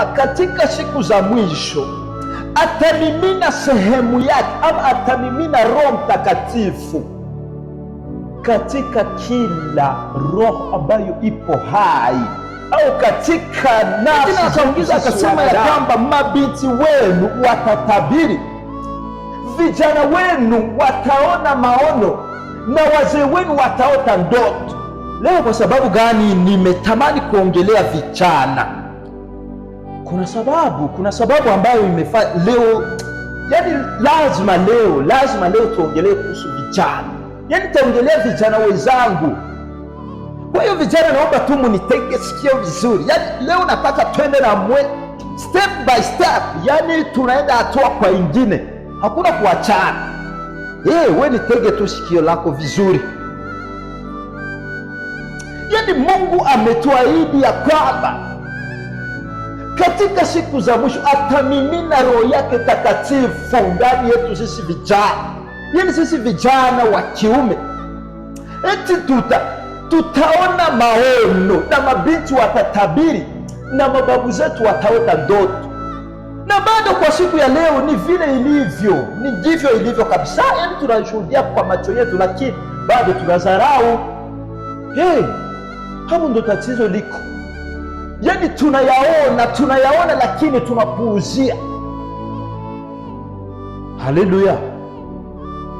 katika siku za mwisho atamimina sehemu yake, ama atamimina Roho Mtakatifu katika kila roho ambayo ipo hai, au katika nafsi. Akaongeza akasema ya kwamba mabinti wenu watatabiri, vijana wenu wataona maono, na wazee wenu wataota ndoto. Leo kwa sababu gani nimetamani kuongelea vijana? Kuna sababu ambayo imefanya leo, yani lazima leo tuongelee kuhusu vijana, yani taongelea vijana wenzangu. Kwa hiyo vijana, naomba tu munitege sikio vizuri. Yani leo nataka twende na step by step, yani tunaenda hatua kwa ingine, hakuna kuachana. Wewe nitege tu sikio lako vizuri. Yani Mungu ametuahidi ya kwamba katika siku za mwisho atamimina Roho yake takatifu ndani yetu sisi vijana, yani sisi vijana wa kiume, eti tutaona maono, na mabinti watatabiri, na mababu zetu wataota ndoto. Na bado kwa siku ya leo ni vile ilivyo, ni ndivyo ilivyo kabisa. Yani tunashuhudia kwa macho yetu, lakini bado tunadharau. Hapo ndo tatizo liko. Yani tunayaona lakini tunapuuzia. Haleluya!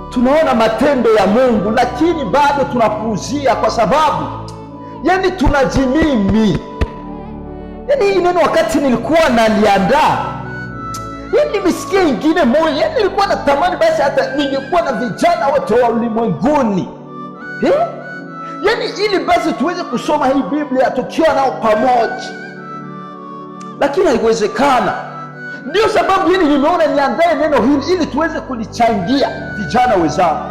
Tunaona matendo ya Mungu lakini bado tunapuuzia, kwa sababu yani tunajimimi. Yani hii neno wakati nilikuwa naliandaa, yani nimesikia ingine moyo, yani nilikuwa natamani basi hata ningekuwa na vijana wote wa ulimwenguni, yani ili basi tuweze kusoma hii Biblia tukiwa nao pamoja, lakini haikuwezekana. Ndio sababu hili nimeona niandae neno hili ili tuweze kulichangia vijana wenzangu.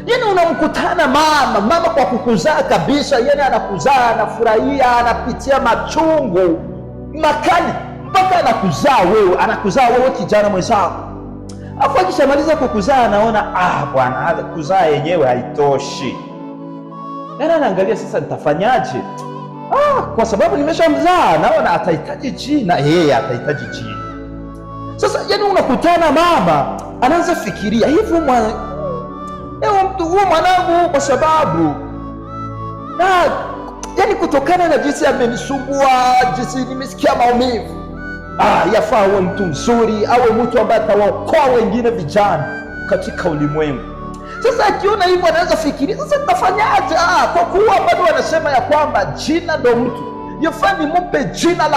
Yani unamkutana mama kwa kukuzaa kabisa, yani anakuzaa, anafurahia, anapitia machungu makali mpaka anakuzaa wewe kijana mwenzangu. Afu akishamaliza kukuzaa anaona bwana, kuzaa yenyewe haitoshi. Yani anaangalia sasa, nitafanyaje? Kwa sababu nimeshamzaa, naona atahitaji jina. Atahitaji jina. Sasa yani unakutana mama anaanza fikiria hivi, huyu mwanangu, kwa sababu yani kutokana na jinsi amenisumbua, jinsi nimesikia maumivu, yafaa awe mtu mzuri, awe mtu ambaye atawaokoa wengine vijana katika ulimwengu. Sasa akiona hivyo anaweza fikiria, sasa nitafanyaje? Kwa kuwa bado wanasema ya kwamba jina ndo mtu, yafaa nimpe jina la